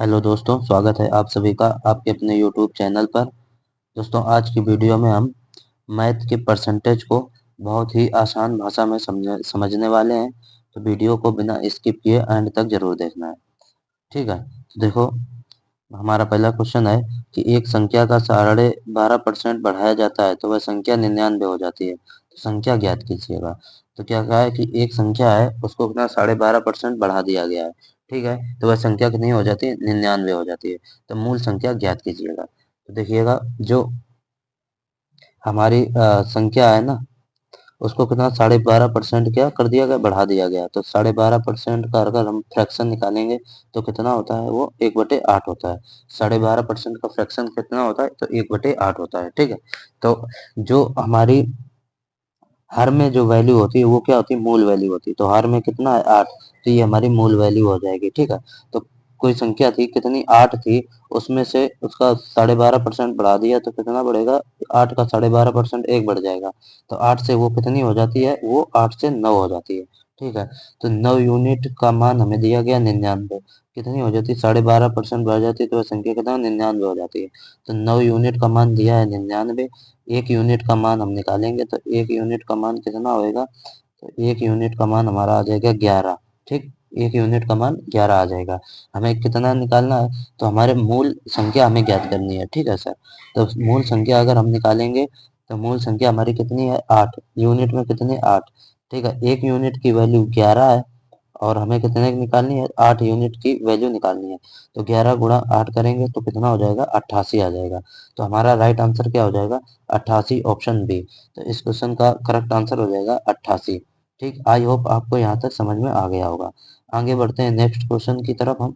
Hello दोस्तों, स्वागत है आप सभी का आपके अपने यूट्यूब चैनल पर। दोस्तों, आज की वीडियो में हम मैथ के परसेंटेज को बहुत ही आसान भाषा में समझने वाले हैं। तो वीडियो को बिना स्किप किए एंड तक जरूर देखना है। ठीक है, तो देखो, हमारा पहला क्वेश्चन है कि एक संख्या का 12.5% बढ़ाया जाता है तो वह संख्या 99 हो जाती है। तो संख्या ज्ञात कीजिएगा। तो क्या कहा है कि एक संख्या है, उसको कितना 12.5% बढ़ा दिया गया है। ठीक है, तो वह संख्या कितनी हो जाती है? 99 हो जाती है। तो मूल संख्या ज्ञात कीजिएगा। तो देखिएगा, जो हमारी संख्या है ना, उसको कितना 12.5% क्या कर दिया गया, बढ़ा दिया गया। तो 12.5% का अगर हम फ्रैक्शन निकालेंगे तो कितना होता है? वो 1/8 होता है। 12.5% का फ्रैक्शन कितना होता है? तो 1/8 होता है। ठीक है, तो जो हमारी हर में जो वैल्यू होती है वो क्या होती है? मूल वैल्यू होती है। तो हर में कितना है? 8। तो ये हमारी मूल वैल्यू हो जाएगी। ठीक है, तो कोई संख्या थी, कितनी? 8 थी। उसमें से उसका 12.5% बढ़ा दिया तो कितना बढ़ेगा? 8 का 12.5% 1 बढ़ जाएगा। तो 8 से वो कितनी हो जाती है? वो 8 से 9 हो जाती है। ठीक है, तो 9 यूनिट का मान हमें दिया गया 99। कितनी हो जाती है? 12.5% बढ़ जाती है तो वह संख्या कितना? 99 हो जाती है। तो 9 यूनिट का मान दिया है 99। एक यूनिट का मान हम निकालेंगे तो एक यूनिट का मान कितना होएगा? तो एक यूनिट का मान हमारा आ जाएगा 11। ठीक, एक यूनिट का मान 11 आ जाएगा। हमें कितना निकालना है? तो हमारे मूल संख्या हमें ज्ञात करनी है। ठीक है सर, तो मूल संख्या अगर हम निकालेंगे तो मूल संख्या हमारी कितनी है? 8। यूनिट में कितनी? 8। ठीक है, एक यूनिट की वैल्यू 11 है और हमें कितने की निकालनी है? 8 यूनिट की वैल्यू निकालनी है। तो 11 गुणा 8 करेंगे तो कितना हो जाएगा? 88 आ जाएगा। तो हमारा राइट आंसर क्या हो जाएगा? 88, ऑप्शन बी। तो इस क्वेश्चन का करेक्ट आंसर हो जाएगा 88। ठीक, आई होप आपको यहाँ तक समझ में आ गया होगा। आगे बढ़ते हैं नेक्स्ट क्वेश्चन की तरफ हम।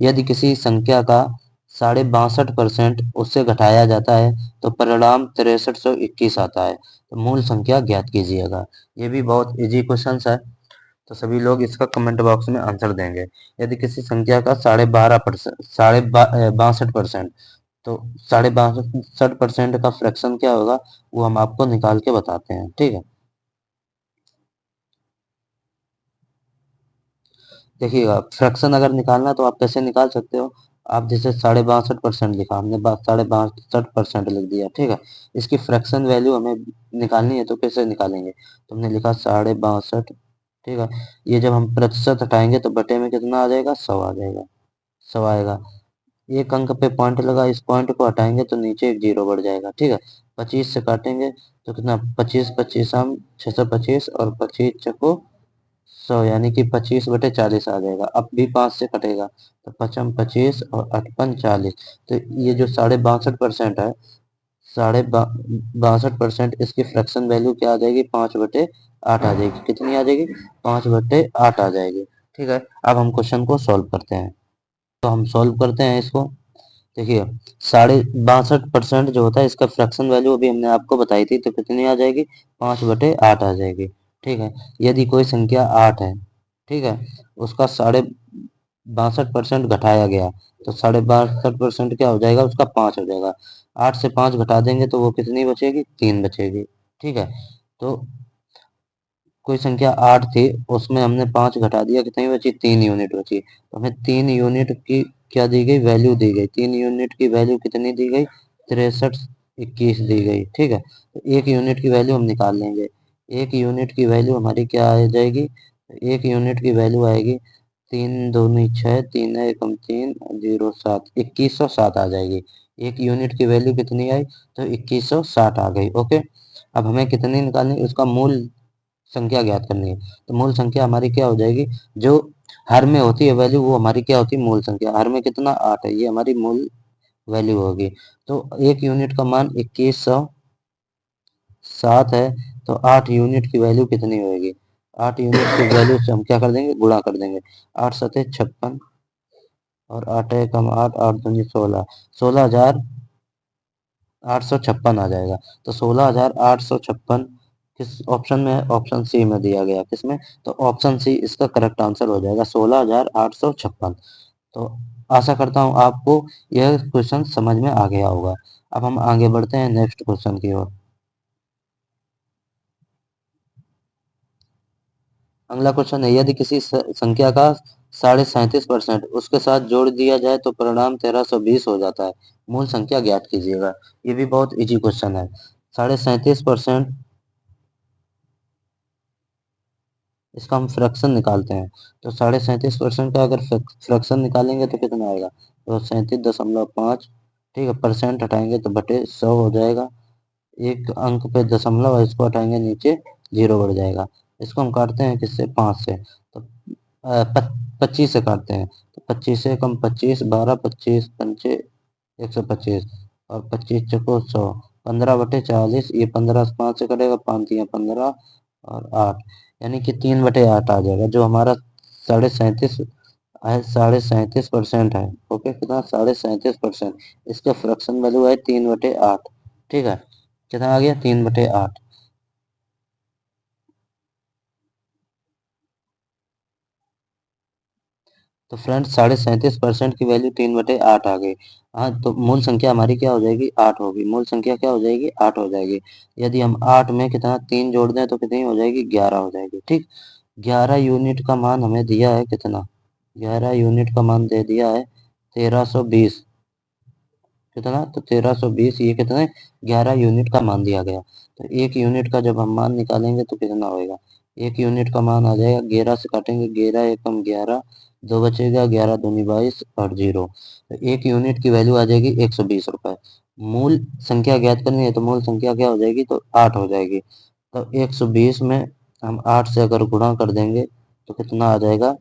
यदि किसी संख्या का 62.5% उससे घटाया जाता है तो परिणाम 6321 आता है। तो मूल संख्या ज्ञात कीजिएगा। ये भी बहुत इजी क्वेश्चन है, तो सभी लोग इसका कमेंट बॉक्स में आंसर देंगे। यदि किसी संख्या का 12.5%, 62% तो 62% का फ्रैक्शन क्या होगा, वो हम आपको निकाल के बताते हैं। ठीक है, देखिएगा, फ्रैक्शन अगर निकालना तो आप कैसे निकाल सकते हो? आप जैसे 62.5% लिखा, हमने 62.5% लिख दिया। ठीक है, इसकी फ्रैक्शन वैल्यू हमें निकालनी है तो कैसे निकालेंगे? तो हमने लिखा 62.5। ठीक है, ये जब हम प्रतिशत हटाएंगे तो बटे में कितना आ जाएगा? 100 आ जाएगा। 100 आएगा। एक अंक पे पॉइंट लगा, इस पॉइंट को हटाएंगे तो नीचे एक जीरो बढ़ जाएगा। ठीक है, 25 से काटेंगे तो कितना? 25 25 हम 625 और 25 चको 100, यानी कि 25/40 आ जाएगा। अब भी 5 से कटेगा तो 55 25 और 58 40। तो ये जो 62.5% है, 62.5%, इसकी फ्रैक्शन वैल्यू क्या आ जाएगी? 5/8 आ जाएगी। कितनी आ जाएगी? 5/8 आ जाएगी। ठीक है, अब हम क्वेश्चन को सॉल्व करते हैं। तो हम सॉल्व करते हैं इसको। देखिए, 62.5% जो होता है इसका फ्रैक्शन वैल्यू अभी हमने आपको बताई थी, तो कितनी आ जाएगी? 5/8 आ जाएगी। ठीक है, यदि कोई संख्या 8 है, ठीक है, उसका 62.5% घटाया गया तो 62.5% क्या हो जाएगा? उसका 5 हो जाएगा। 8 से 5 घटा देंगे तो वो कितनी बचेगी? 3 बचेगी। ठीक है, तो कोई संख्या 8 थी, उसमें हमने 5 घटा दिया, कितनी बची? 3 यूनिट बची। तो हमें 3 यूनिट की क्या दी गई? वैल्यू दी गई। 3 यूनिट की वैल्यू कितनी दी गई? 6321 दी गई। ठीक है, तो एक यूनिट की वैल्यू हम निकाल लेंगे। एक यूनिट की वैल्यू हमारी क्या आ जाएगी? एक यूनिट की वैल्यू आएगी 3 दूनी 6, 3 एकम 3, 0 7, 2160 आ जाएगी। एक यूनिट की वैल्यू कितनी आई? तो 2160 आ गई। ओके, अब हमें कितनी निकालनी? उसका मूल संख्या ज्ञात करनी है। तो मूल संख्या हमारी क्या हो जाएगी? जो हर में होती है वैल्यू, वो हमारी क्या होती है? मूल संख्या। हर में कितना? 8 है, ये हमारी मूल वैल्यू होगी। तो एक यूनिट का मान 2107 है। तो 8 यूनिट की वैल्यू कितनी होगी? 8 यूनिट की वैल्यू से हम क्या कर देंगे? गुणा कर देंगे। 8 सते 56 और 8 एकम 8, 8 दूनी 16, 16,856 आ जाएगा। तो 16,856 किस ऑप्शन में है? ऑप्शन सी में दिया गया। किसमें? तो ऑप्शन सी इसका करेक्ट आंसर हो जाएगा, 16,856। तो आशा करता हूँ आपको यह क्वेश्चन समझ में आ गया होगा। अब हम आगे बढ़ते हैं नेक्स्ट क्वेश्चन की ओर। अगला क्वेश्चन है, यदि किसी संख्या का 37.5% उसके साथ जोड़ दिया जाए तो परिणाम 1320 हो जाता है। मूल संख्या ज्ञात कीजिएगा। ये भी बहुत इजी क्वेश्चन है। 37.5% इसका हम फ्रैक्शन निकालते हैं। तो 37.5% का अगर फ्रैक्शन निकालेंगे तो कितना आएगा? तो 37.5, ठीक है, परसेंट हटाएंगे तो बटे 100 हो जाएगा। एक अंक पे दशमलव है, इसको हटाएंगे नीचे 0 बढ़ जाएगा। इसको हम काटते हैं किससे? 5 से। तो 25 से काटते हैं। तो 25 से कम 25, 12, 25 पंचे 125 और 25 चको 100, 15/40। ये 15 5 से कटेगा, 5 या 15 और 8, यानी कि 3/8 आ जाएगा, जो हमारा 37.5 है, 37.5% है। ओके, कितना? 37.5%। इसका फ्रैक्शन वैल्यू है 3/8। ठीक है, कितना आ गया? 3/8। तो फ्रेंड्स 37.5% की वैल्यू 3/8 आ गई। हाँ, तो मूल संख्या हमारी क्या हो जाएगी? 8 होगी। मूल संख्या क्या हो जाएगी? 8 हो जाएगी। यदि हम 8 में कितना 3 जोड़ दें तो कितनी हो जाएगी? 11 हो जाएगी। ठीक, 11 यूनिट का मान हमें दिया है कितना? 11 यूनिट का मान दे दिया है 1320। कितना? तो 1320। ये कितना है? 11 यूनिट का मान दिया गया। तो एक यूनिट का जब हम मान निकालेंगे तो कितना होएगा? एक यूनिट का मान आ जाएगा, 11 से काटेंगे, 11 एकम 11, दो बचेगा, 11 दूनी 22 और 0। तो एक यूनिट की वैल्यू आ जाएगी 120 रुपए। मूल संख्या ज्ञात करनी है तो मूल संख्या क्या हो जाएगी? तो 8 हो जाएगी। तो 120 में हम 8 से अगर गुणा कर देंगे तो कितना आ जाएगा?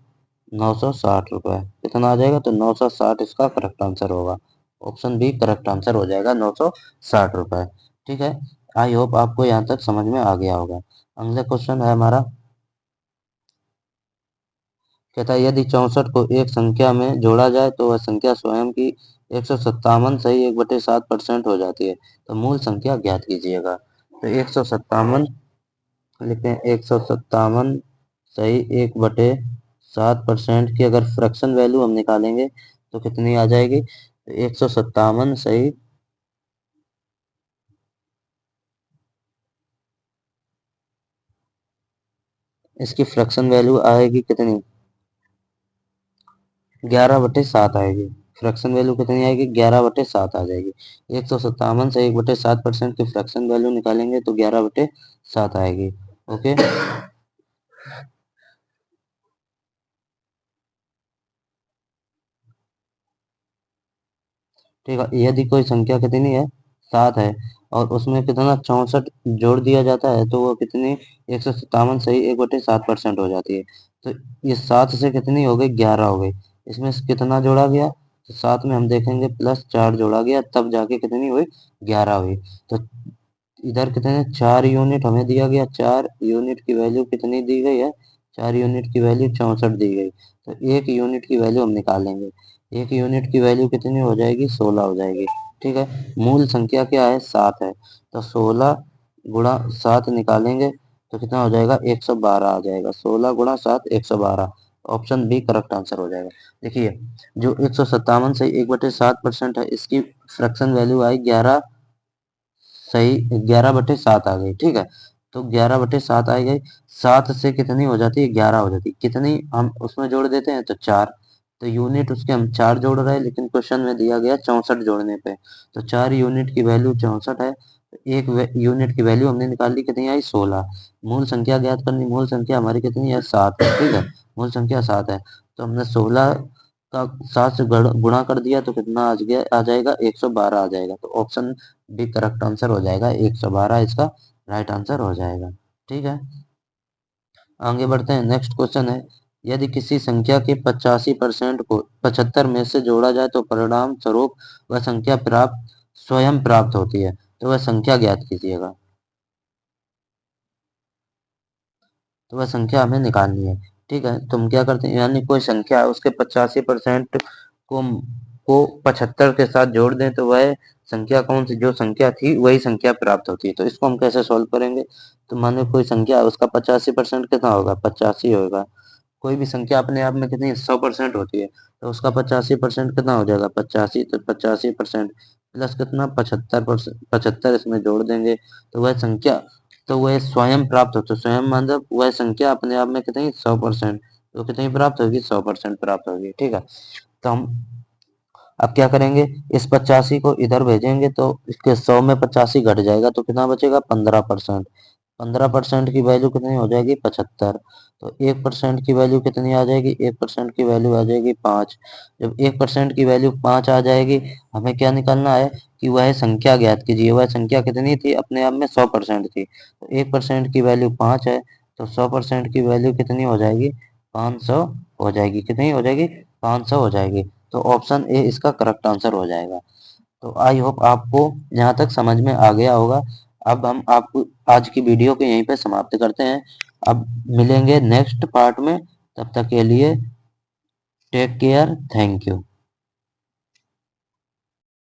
960 रुपए। कितना आ जाएगा? तो 960 इसका करेक्ट आंसर होगा। ऑप्शन बी करेक्ट आंसर हो जाएगा, 960 रुपए। ठीक है, आई होप आपको यहाँ तक समझ में आ गया होगा। अगला क्वेश्चन है हमारा, कहता है यदि 64 को एक संख्या में जोड़ा जाए तो वह संख्या स्वयं की 157 सही 1/7% हो जाती है। तो मूल संख्या ज्ञात कीजिएगा। तो 157 लिखते हैं, 157 सही 1/7% की अगर फ्रैक्शन वैल्यू हम निकालेंगे तो कितनी आ जाएगी? तो 157 सही, इसकी फ्रैक्शन वैल्यू आएगी कितनी? 11/7 आएगी। फ्रैक्शन वैल्यू कितनी आएगी? 11/7 आ जाएगी। 157 से 1/7% की फ्रैक्शन वैल्यू निकालेंगे तो 11/7 आएगी। ओके, ठीक है, यदि कोई संख्या कितनी है? 7 है, और उसमें कितना 64 जोड़ दिया जाता है तो वो कितनी? 157 सही 1/7% हो जाती है। तो ये 7 से कितनी हो गई? 11 हो गई। इसमें से कितना जोड़ा गया? तो 7 में हम देखेंगे +4 जोड़ा गया, तब जाके कितनी हुई? 11 हुई। तो इधर कितने? 4 यूनिट हमें दिया गया। 4 यूनिट की वैल्यू कितनी दी गई है? 4 यूनिट की वैल्यू 64 दी गई। तो एक यूनिट की वैल्यू हम निकालेंगे। एक यूनिट की वैल्यू कितनी हो जाएगी? 16 हो जाएगी। ठीक है, मूल संख्या क्या है? 7 है। तो 16 गुणा 7 निकालेंगे तो कितना हो जाएगा? 112 आ जाएगा। 16 गुणा 7 112। ऑप्शन बी करेक्ट आंसर हो जाएगा। देखिए, जो 157 से 1/7% है, इसकी फ्रैक्शन वैल्यू आई 11 सही 11/7 आ गई। ठीक है, तो 11/7 आ गई। 7 से कितनी हो जाती है? 11 हो जाती है। कितनी हम उसमें जोड़ देते हैं? तो 4। तो यूनिट उसके हम 4 जोड़ रहे हैं, लेकिन क्वेश्चन में दिया गया 64 जोड़ने पे। तो 4 यूनिट की वैल्यू 64 है। एक यूनिट की वैल्यू हमने निकाल ली, कितनी आई? 16। मूल संख्या ज्ञात करनी, मूल संख्या हमारी कितनी है? 7 है। ठीक है, मूल संख्या 7 है। तो हमने 16 का 7 से गुणा कर दिया तो कितना आ जाएगा? 112 आ जाएगा। तो ऑप्शन बी करेक्ट आंसर हो जाएगा, 112 इसका राइट आंसर हो जाएगा। ठीक है, आगे बढ़ते हैं। नेक्स्ट क्वेश्चन है, यदि किसी संख्या के 85% को 75 में से जोड़ा जाए तो परिणाम स्वरूप वह संख्या प्राप्त स्वयं प्राप्त होती है। तो वह संख्या ज्ञात कीजिएगा। तो वह संख्या हमें निकालनी है। ठीक है, तो हम क्या करते हैं, यानी कोई संख्या है उसके 85% को 75 के साथ जोड़ दें तो वह संख्या कौन सी? जो संख्या थी वही संख्या प्राप्त होती है। तो इसको हम कैसे सॉल्व करेंगे? तो माने कोई संख्या है, उसका 85% कितना होगा? 85 होगा। कोई भी संख्या अपने आप में कितनी? 100% होती है। तो उसका 85% कितना हो जाएगा? 85। तो 85% प्लस कितना? 75%, 75 इसमें जोड़ देंगे तो वह संख्या, तो वह स्वयं प्राप्त हो, तो स्वयं मतलब वह संख्या अपने आप में कितनी? 100%। तो कितनी प्राप्त होगी, 100% प्राप्त होगी। ठीक है, तो हम अब क्या करेंगे, इस 85 को इधर भेजेंगे तो इसके 100 में 85 घट जाएगा तो कितना बचेगा, 15%। 15% की वैल्यू कितनी हो जाएगी, 75। तो 1% की वैल्यू कितनी आ जाएगी, 1% की वैल्यू आ जाएगी 5। जब 1% की वैल्यू 5 आ जाएगी, हमें क्या निकालना है कि वह संख्या ज्ञात कीजिए। वह संख्या कितनी थी, अपने आप में 100% थी। तो 1% की वैल्यू 5 है, तो 100% की वैल्यू कितनी हो जाएगी, 500 हो जाएगी। कितनी हो जाएगी, 500 हो जाएगी। तो ऑप्शन ए इसका करेक्ट आंसर हो जाएगा। तो आई होप आपको यहाँ तक समझ में आ गया होगा। अब हम आपको आज की वीडियो को यहीं पे समाप्त करते हैं। अब मिलेंगे नेक्स्ट पार्ट में, तब तक के लिए टेक केयर, थैंक यू।